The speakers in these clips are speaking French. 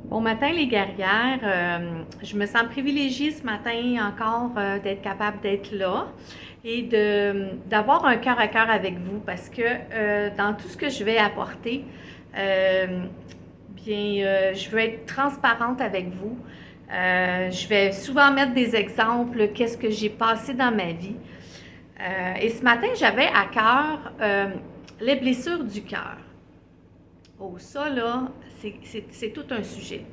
Bon matin les guerrières, je me sens privilégiée ce matin encore d'être capable d'être là et d'avoir un cœur à cœur avec vous parce que dans tout ce que je vais apporter, je veux être transparente avec vous. Je vais souvent mettre des exemples, qu'est-ce que j'ai passé dans ma vie. Et ce matin, j'avais à cœur les blessures du cœur. Oh, ça là, c'est tout un sujet.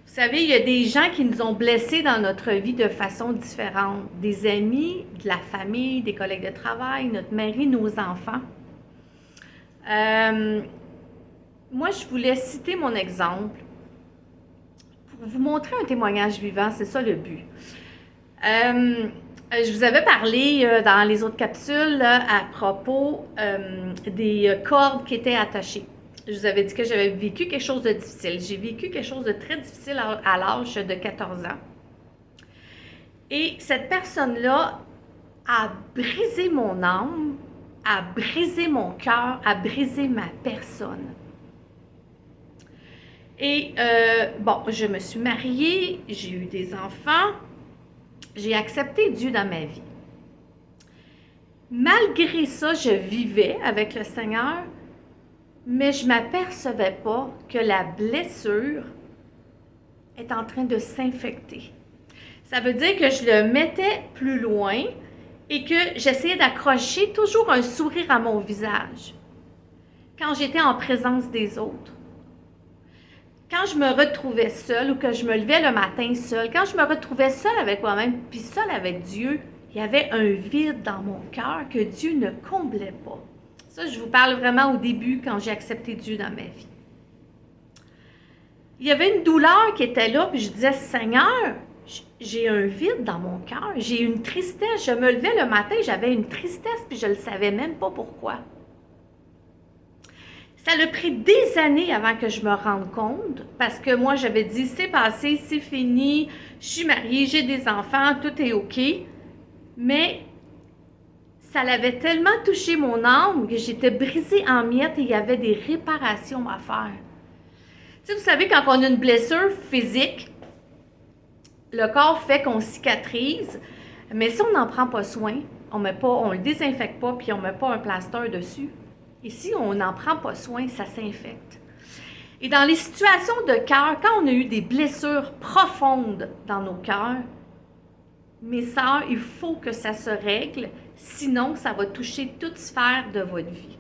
Vous savez, il y a des gens qui nous ont blessés dans notre vie de façon différente. Des amis, de la famille, des collègues de travail, notre mari, nos enfants. Moi, je voulais citer mon exemple pour vous montrer un témoignage vivant. C'est ça le but. Je vous avais parlé dans les autres capsules à propos des cordes qui étaient attachées. Je vous avais dit que j'avais vécu quelque chose de difficile. J'ai vécu quelque chose de très difficile à l'âge de 14 ans. Et cette personne-là a brisé mon âme, a brisé mon cœur, a brisé ma personne. Et je me suis mariée, j'ai eu des enfants, j'ai accepté Dieu dans ma vie. Malgré ça, je vivais avec le Seigneur, mais je ne m'apercevais pas que la blessure est en train de s'infecter. Ça veut dire que je le mettais plus loin et que j'essayais d'accrocher toujours un sourire à mon visage quand j'étais en présence des autres. Quand je me retrouvais seule ou que je me levais le matin seule, quand je me retrouvais seule avec moi-même puis seule avec Dieu, il y avait un vide dans mon cœur que Dieu ne comblait pas. Ça, je vous parle vraiment au début, quand j'ai accepté Dieu dans ma vie. Il y avait une douleur qui était là, puis je disais, Seigneur, j'ai un vide dans mon cœur, j'ai une tristesse. Je me levais le matin, j'avais une tristesse, puis je ne le savais même pas pourquoi. Ça a pris des années avant que je me rende compte, parce que moi, j'avais dit, c'est passé, c'est fini, je suis mariée, j'ai des enfants, tout est OK. Mais ça l'avait tellement touché mon âme que j'étais brisée en miettes et il y avait des réparations à faire. Tu sais, vous savez, quand on a une blessure physique, le corps fait qu'on cicatrise, mais si on n'en prend pas soin, on le désinfecte pas puis on ne met pas un plaster dessus. Et si on n'en prend pas soin, ça s'infecte. Et dans les situations de cœur, quand on a eu des blessures profondes dans nos cœurs, mes sœurs, il faut que ça se règle, sinon ça va toucher toute sphère de votre vie.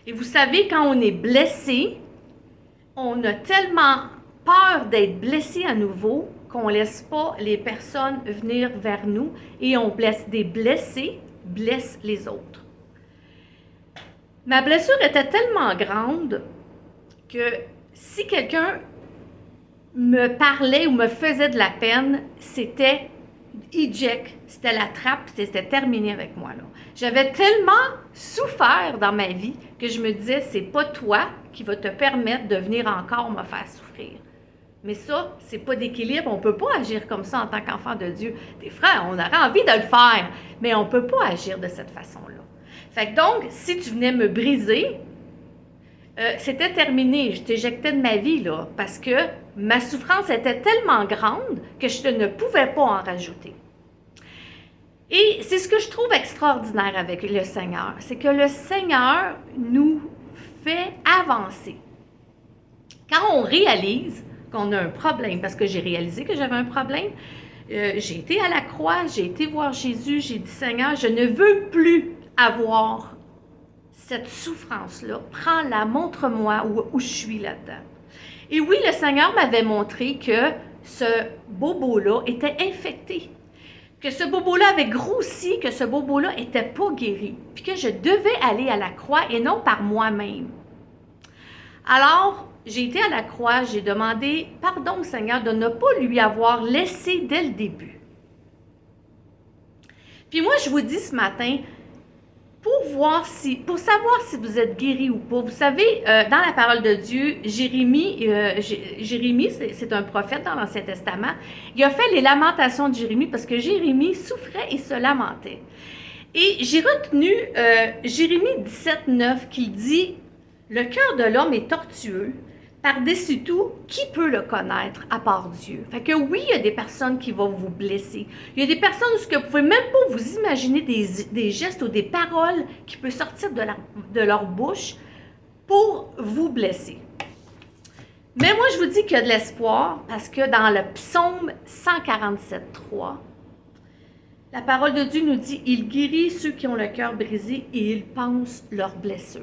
Et vous savez, quand on est blessé, on a tellement peur d'être blessé à nouveau qu'on ne laisse pas les personnes venir vers nous et on blesse des blessés, blesse les autres. Ma blessure était tellement grande que si quelqu'un me parlait ou me faisait de la peine, c'était c'était la trappe, c'était terminé avec moi, là. J'avais tellement souffert dans ma vie que je me disais, c'est pas toi qui va te permettre de venir encore me faire souffrir. Mais ça, c'est pas d'équilibre. On peut pas agir comme ça en tant qu'enfant de Dieu. Des frères, on aurait envie de le faire, mais on peut pas agir de cette façon-là. Fait que donc, si tu venais me briser, c'était terminé. Je t'éjectais de ma vie, là, parce que ma souffrance était tellement grande que je ne pouvais pas en rajouter. Et c'est ce que je trouve extraordinaire avec le Seigneur, c'est que le Seigneur nous fait avancer. Quand on réalise qu'on a un problème, parce que j'ai réalisé que j'avais un problème, j'ai été à la croix, j'ai été voir Jésus, j'ai dit, Seigneur, je ne veux plus avoir cette souffrance-là. Prends-la, montre-moi où je suis là-dedans. Et oui, le Seigneur m'avait montré que ce bobo-là était infecté, que ce bobo-là avait grossi, que ce bobo-là n'était pas guéri, puis que je devais aller à la croix et non par moi-même. Alors, j'ai été à la croix, j'ai demandé pardon au Seigneur de ne pas lui avoir laissé dès le début. Puis moi, je vous dis ce matin, pour savoir si vous êtes guéri ou pas, vous savez, dans la parole de Dieu, Jérémie, c'est un prophète dans l'Ancien Testament, il a fait les lamentations de Jérémie parce que Jérémie souffrait et se lamentait. Et j'ai retenu Jérémie 17, 9 qui dit « Le cœur de l'homme est tortueux, par-dessus tout, qui peut le connaître à part Dieu? Fait que oui, il y a des personnes qui vont vous blesser. Il y a des personnes où vous ne pouvez même pas vous imaginer des gestes ou des paroles qui peuvent sortir de leur bouche pour vous blesser. Mais moi, je vous dis qu'il y a de l'espoir parce que dans le psaume 147,3, la parole de Dieu nous dit « Il guérit ceux qui ont le cœur brisé et il pense leurs blessures. »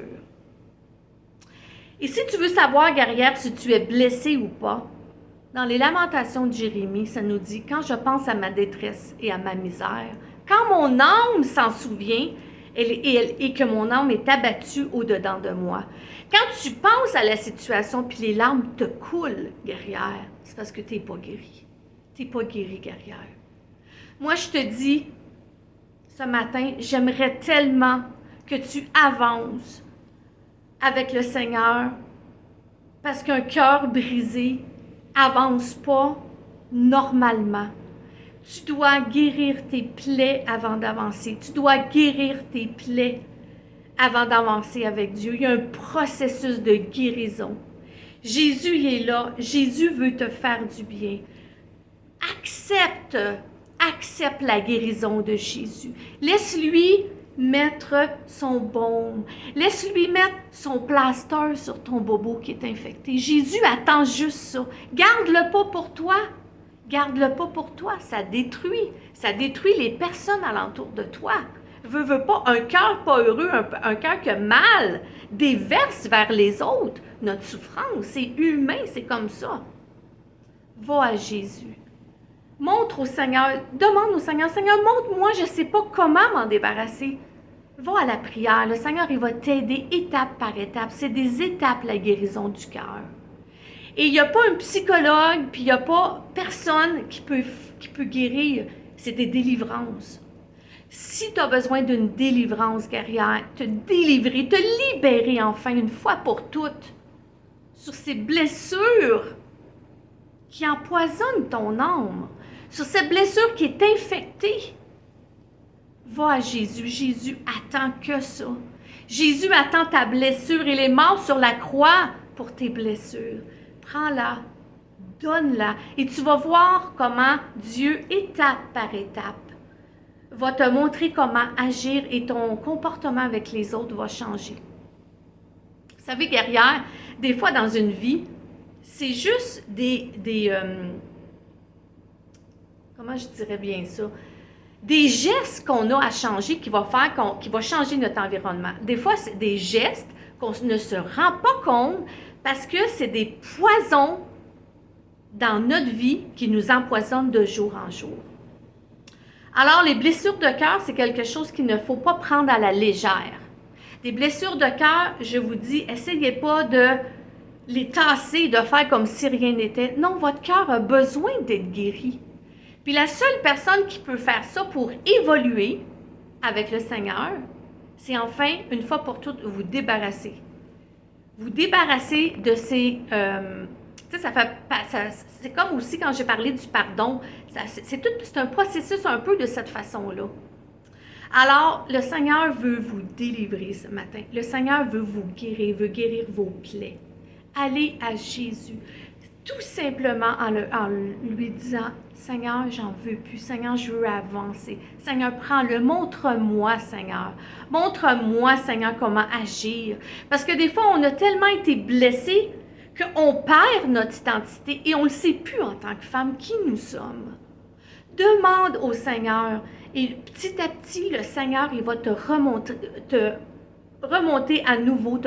Et si tu veux savoir, guerrière, si tu es blessée ou pas, dans les Lamentations de Jérémie, ça nous dit « Quand je pense à ma détresse et à ma misère, quand mon âme s'en souvient et que mon âme est abattue au-dedans de moi. » Quand tu penses à la situation puis les larmes te coulent, guerrière, c'est parce que tu n'es pas guérie. Tu n'es pas guérie, guerrière. Moi, je te dis, ce matin, j'aimerais tellement que tu avances avec le Seigneur, parce qu'un cœur brisé avance pas normalement. Tu dois guérir tes plaies avant d'avancer. Tu dois guérir tes plaies avant d'avancer avec Dieu. Il y a un processus de guérison. Jésus il est là. Jésus veut te faire du bien. Accepte la guérison de Jésus. Laisse-lui mettre son baume. Laisse-lui mettre son plaster sur ton bobo qui est infecté. Jésus attend juste ça. Garde-le pas pour toi. Garde-le pas pour toi. Ça détruit. Ça détruit les personnes alentour de toi. Veux pas, un cœur pas heureux, un cœur que mal déverse vers les autres. Notre souffrance, c'est humain, c'est comme ça. Va à Jésus. Montre au Seigneur, demande au Seigneur, Seigneur, montre-moi, je ne sais pas comment m'en débarrasser. Va à la prière, le Seigneur, il va t'aider étape par étape. C'est des étapes, la guérison du cœur. Et il n'y a pas un psychologue, puis il n'y a pas personne qui peut guérir. C'est des délivrances. Si tu as besoin d'une délivrance guerrière, te délivrer, te libérer enfin une fois pour toutes sur ces blessures qui empoisonnent ton âme, sur cette blessure qui est infectée, va à Jésus. Jésus attend que ça. Jésus attend ta blessure. Il est mort sur la croix pour tes blessures. Prends-la, donne-la et tu vas voir comment Dieu, étape par étape, va te montrer comment agir et ton comportement avec les autres va changer. Vous savez, guerrière, des fois dans une vie, c'est juste comment je dirais bien ça, des gestes qu'on a à changer qui va changer notre environnement. Des fois, c'est des gestes qu'on ne se rend pas compte parce que c'est des poisons dans notre vie qui nous empoisonnent de jour en jour. Alors, les blessures de cœur, c'est quelque chose qu'il ne faut pas prendre à la légère. Des blessures de cœur, je vous dis, essayez pas de les tasser, de faire comme si rien n'était. Non, votre cœur a besoin d'être guéri. Puis la seule personne qui peut faire ça pour évoluer avec le Seigneur, c'est enfin, une fois pour toutes, vous débarrasser. Vous débarrasser de ces... c'est comme aussi quand j'ai parlé du pardon, c'est un processus un peu de cette façon-là. Alors, le Seigneur veut vous délivrer ce matin. Le Seigneur veut vous guérir, veut guérir vos plaies. Allez à Jésus, tout simplement en lui disant, Seigneur, j'en veux plus. Seigneur, je veux avancer. Seigneur, prends-le. Montre-moi, Seigneur. Montre-moi, Seigneur, comment agir. Parce que des fois, on a tellement été blessés qu'on perd notre identité et on ne sait plus en tant que femme qui nous sommes. Demande au Seigneur et petit à petit, le Seigneur, il va te remontrer à nouveau,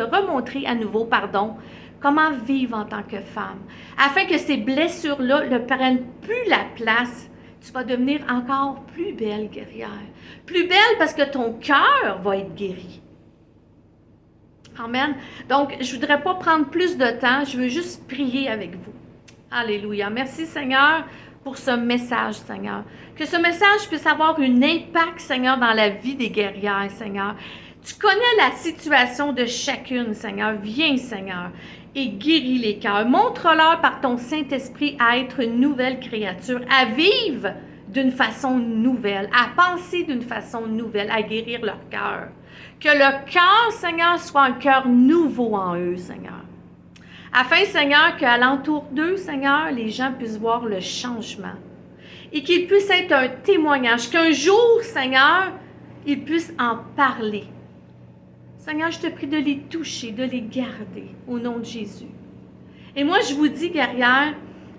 comment vivre en tant que femme. Afin que ces blessures-là ne prennent plus la place, tu vas devenir encore plus belle, guerrière. Plus belle parce que ton cœur va être guéri. Amen. Donc, je ne voudrais pas prendre plus de temps. Je veux juste prier avec vous. Alléluia. Merci, Seigneur, pour ce message, Seigneur. Que ce message puisse avoir un impact, Seigneur, dans la vie des guerrières, Seigneur. Tu connais la situation de chacune, Seigneur. Viens, Seigneur, et guéris les cœurs. Montre-leur par ton Saint-Esprit à être une nouvelle créature, à vivre d'une façon nouvelle, à penser d'une façon nouvelle, à guérir leur cœur. Que le cœur, Seigneur, soit un cœur nouveau en eux, Seigneur. Afin, Seigneur, qu'à l'entour d'eux, Seigneur, les gens puissent voir le changement. Et qu'il puisse être un témoignage, qu'un jour, Seigneur, ils puissent en parler. Seigneur, je te prie de les toucher, de les garder, au nom de Jésus. Et moi, je vous dis, guerrière,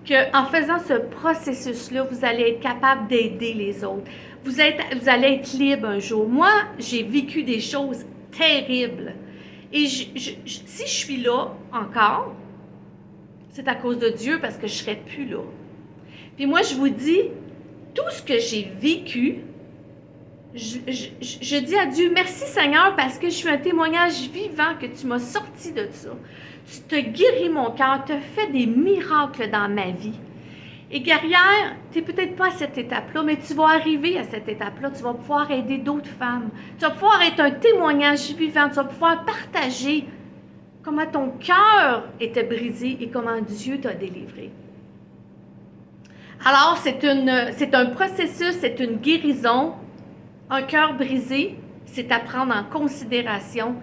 qu'en faisant ce processus-là, vous allez être capable d'aider les autres. Vous allez être libre un jour. Moi, j'ai vécu des choses terribles. Et si je suis là encore, c'est à cause de Dieu parce que je ne serais plus là. Puis moi, je vous dis, tout ce que j'ai vécu, je dis à Dieu, merci Seigneur parce que je suis un témoignage vivant que tu m'as sorti de ça. Tu te guéris mon cœur, tu as fait des miracles dans ma vie. Et guerrière, tu n'es peut-être pas à cette étape-là, mais tu vas arriver à cette étape-là. Tu vas pouvoir aider d'autres femmes. Tu vas pouvoir être un témoignage vivant. Tu vas pouvoir partager comment ton cœur était brisé et comment Dieu t'a délivré. Alors, c'est un processus, c'est une guérison. Un cœur brisé, c'est à prendre en considération,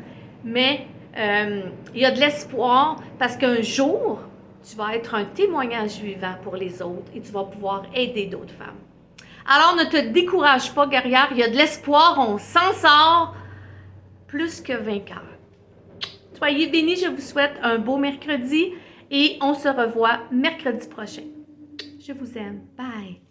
mais il y a de l'espoir parce qu'un jour, tu vas être un témoignage vivant pour les autres et tu vas pouvoir aider d'autres femmes. Alors, ne te décourage pas, guerrière, il y a de l'espoir, on s'en sort plus que vainqueur. Soyez bénis, je vous souhaite un beau mercredi et on se revoit mercredi prochain. Je vous aime. Bye!